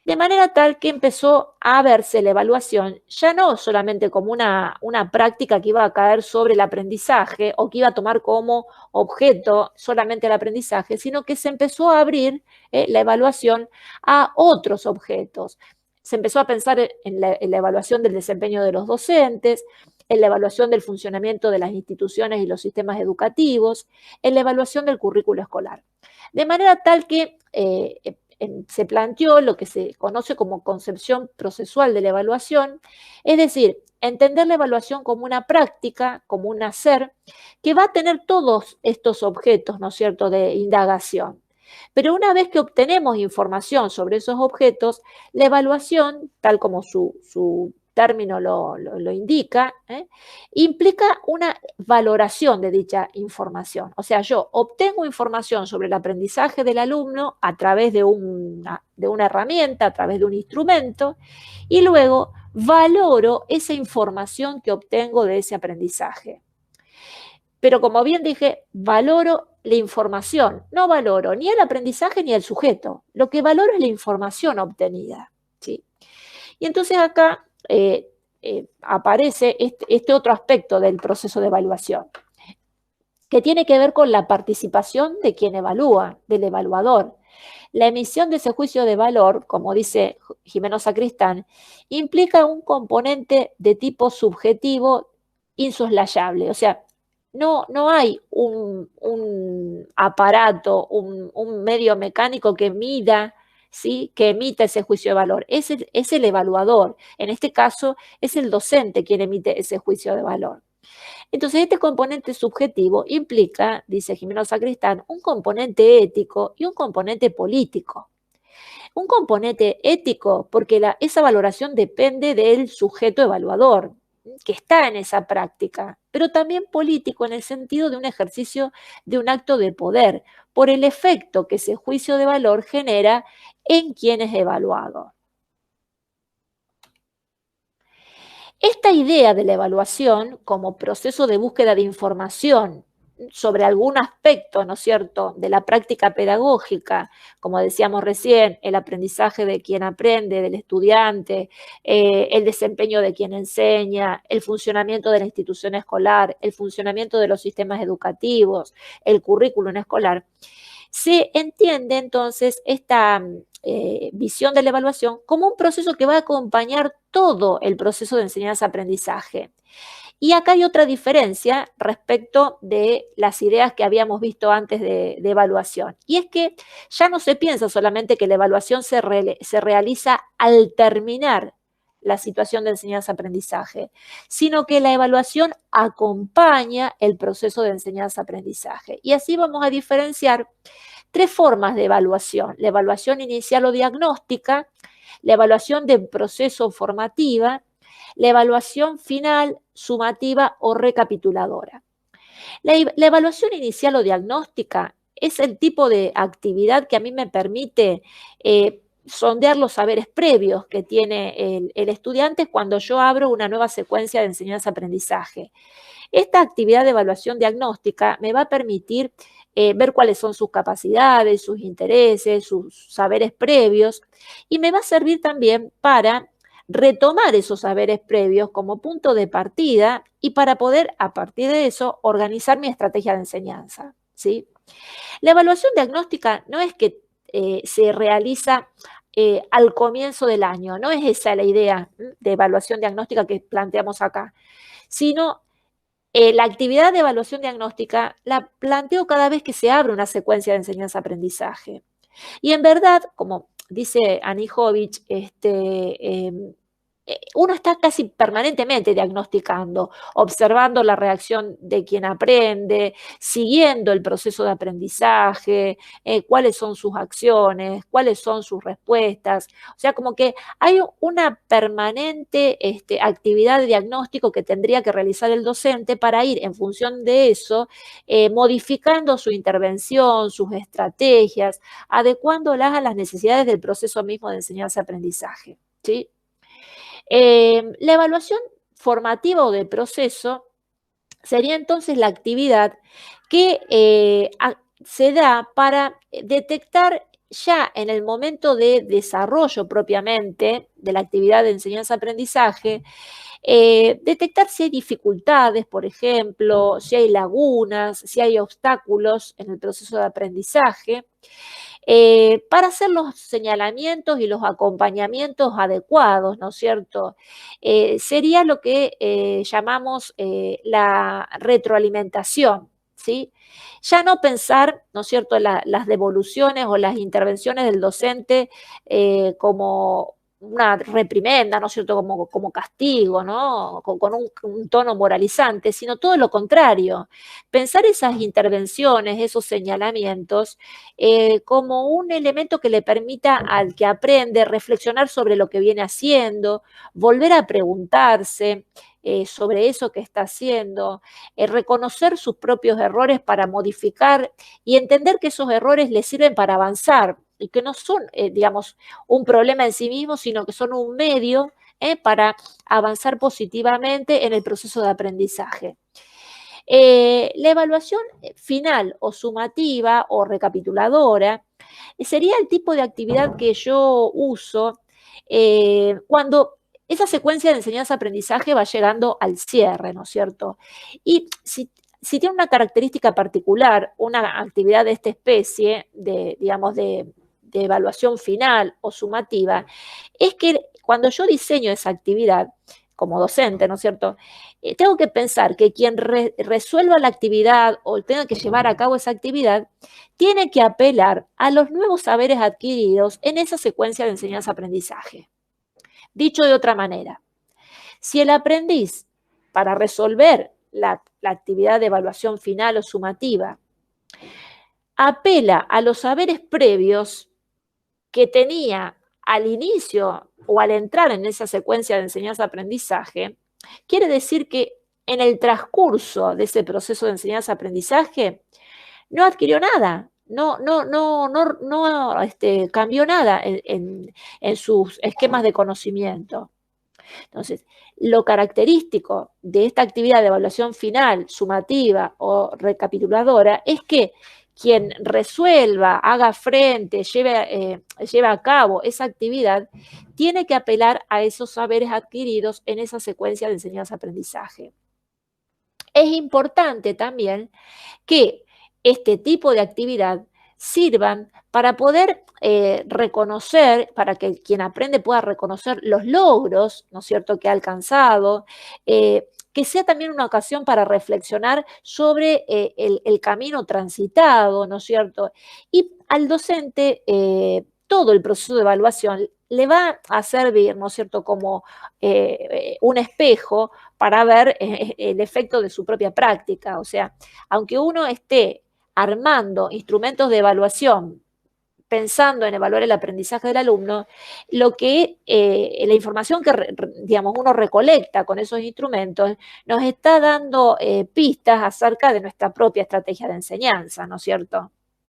De manera tal que empezó a verse la evaluación ya no solamente como una práctica que iba a caer sobre el aprendizaje o que iba a tomar como objeto solamente el aprendizaje, sino que se empezó a abrir la evaluación a otros objetos. Se empezó a pensar en la evaluación del desempeño de los docentes, en la evaluación del funcionamiento de las instituciones y los sistemas educativos, en la evaluación del currículo escolar. De manera tal que se planteó lo que se conoce como concepción procesual de la evaluación, es decir, entender la evaluación como una práctica, como un hacer, que va a tener todos estos objetos, ¿no es cierto?, de indagación. Pero una vez que obtenemos información sobre esos objetos, la evaluación, tal como su término lo indica, implica una valoración de dicha información. O sea, yo obtengo información sobre el aprendizaje del alumno a través de una herramienta, a través de un instrumento, y luego valoro esa información que obtengo de ese aprendizaje. Pero como bien dije, valoro la información, no valoro ni el aprendizaje ni el sujeto. Lo que valoro es la información obtenida. ¿Sí? Y entonces acá aparece este otro aspecto del proceso de evaluación, que tiene que ver con la participación de quien evalúa, del evaluador. La emisión de ese juicio de valor, como dice Jimeno Sacristán, implica un componente de tipo subjetivo insoslayable. O sea, no hay un aparato, un medio mecánico que mida, ¿sí?, que emita ese juicio de valor. Es el evaluador. En este caso, es el docente quien emite ese juicio de valor. Entonces, este componente subjetivo implica, dice Jimeno Sacristán, un componente ético y un componente político. Un componente ético porque esa valoración depende del sujeto evaluador, que está en esa práctica, pero también político en el sentido de un ejercicio de un acto de poder, por el efecto que ese juicio de valor genera en quien es evaluado. Esta idea de la evaluación como proceso de búsqueda de información sobre algún aspecto, ¿no es cierto?, de la práctica pedagógica, como decíamos recién, el aprendizaje de quien aprende, del estudiante, el desempeño de quien enseña, el funcionamiento de la institución escolar, el funcionamiento de los sistemas educativos, el currículum escolar. Se entiende entonces esta visión de la evaluación como un proceso que va a acompañar todo el proceso de enseñanza-aprendizaje. Y acá hay otra diferencia respecto de las ideas que habíamos visto antes de evaluación. Y es que ya no se piensa solamente que la evaluación se realiza al terminar la situación de enseñanza-aprendizaje, sino que la evaluación acompaña el proceso de enseñanza-aprendizaje. Y así vamos a diferenciar tres formas de evaluación: la evaluación inicial o diagnóstica, la evaluación de proceso formativa, la evaluación final, sumativa o recapituladora. La evaluación inicial o diagnóstica es el tipo de actividad que a mí me permite sondear los saberes previos que tiene el estudiante cuando yo abro una nueva secuencia de enseñanza-aprendizaje. Esta actividad de evaluación diagnóstica me va a permitir ver cuáles son sus capacidades, sus intereses, sus saberes previos, y me va a servir también para retomar esos saberes previos como punto de partida y para poder, a partir de eso, organizar mi estrategia de enseñanza, ¿sí? La evaluación diagnóstica no es que se realiza al comienzo del año, no es esa la idea de evaluación diagnóstica que planteamos acá, sino la actividad de evaluación diagnóstica la planteo cada vez que se abre una secuencia de enseñanza-aprendizaje. Y en verdad, como dice Anijovic, uno está casi permanentemente diagnosticando, observando la reacción de quien aprende, siguiendo el proceso de aprendizaje, cuáles son sus acciones, cuáles son sus respuestas. O sea, como que hay una permanente actividad de diagnóstico que tendría que realizar el docente para ir en función de eso, modificando su intervención, sus estrategias, adecuándolas a las necesidades del proceso mismo de enseñanza-aprendizaje, ¿sí? La evaluación formativa o de proceso sería entonces la actividad que se da para detectar ya en el momento de desarrollo propiamente de la actividad de enseñanza-aprendizaje, detectar si hay dificultades, por ejemplo, si hay lagunas, si hay obstáculos en el proceso de aprendizaje, para hacer los señalamientos y los acompañamientos adecuados, ¿no es cierto? Sería lo que llamamos la retroalimentación, ¿sí? Ya no pensar, ¿no es cierto?, las devoluciones o las intervenciones del docente como una reprimenda, ¿no es cierto?, como castigo, ¿no?, con un tono moralizante, sino todo lo contrario. Pensar esas intervenciones, esos señalamientos, como un elemento que le permita al que aprende reflexionar sobre lo que viene haciendo, volver a preguntarse sobre eso que está haciendo, reconocer sus propios errores para modificar y entender que esos errores le sirven para avanzar y que no son, digamos, un problema en sí mismo, sino que son un medio para avanzar positivamente en el proceso de aprendizaje. La evaluación final o sumativa o recapituladora sería el tipo de actividad que yo uso cuando esa secuencia de enseñanza-aprendizaje va llegando al cierre, ¿no es cierto? Y si tiene una característica particular, una actividad de esta especie, digamos, de evaluación final o sumativa, es que cuando yo diseño esa actividad como docente, ¿no es cierto? Tengo que pensar que quien resuelva la actividad o tenga que llevar a cabo esa actividad, tiene que apelar a los nuevos saberes adquiridos en esa secuencia de enseñanza-aprendizaje. Dicho de otra manera, si el aprendiz, para resolver la actividad de evaluación final o sumativa, apela a los saberes previos que tenía al inicio o al entrar en esa secuencia de enseñanza-aprendizaje, quiere decir que en el transcurso de ese proceso de enseñanza-aprendizaje no adquirió nada, no cambió nada en sus esquemas de conocimiento. Entonces, lo característico de esta actividad de evaluación final, sumativa o recapituladora, es que quien resuelva, haga frente, lleve a cabo esa actividad, tiene que apelar a esos saberes adquiridos en esa secuencia de enseñanza-aprendizaje. Es importante también que este tipo de actividad sirvan para poder reconocer, para que quien aprende pueda reconocer los logros, ¿no es cierto?, que ha alcanzado, que sea también una ocasión para reflexionar sobre el camino transitado, ¿no es cierto? Y al docente todo el proceso de evaluación le va a servir, ¿no es cierto?, como un espejo para ver el efecto de su propia práctica. O sea, aunque uno esté armando instrumentos de evaluación pensando en evaluar el aprendizaje del alumno, la información que digamos, uno recolecta con esos instrumentos nos está dando pistas acerca de nuestra propia estrategia de enseñanza, ¿no es cierto?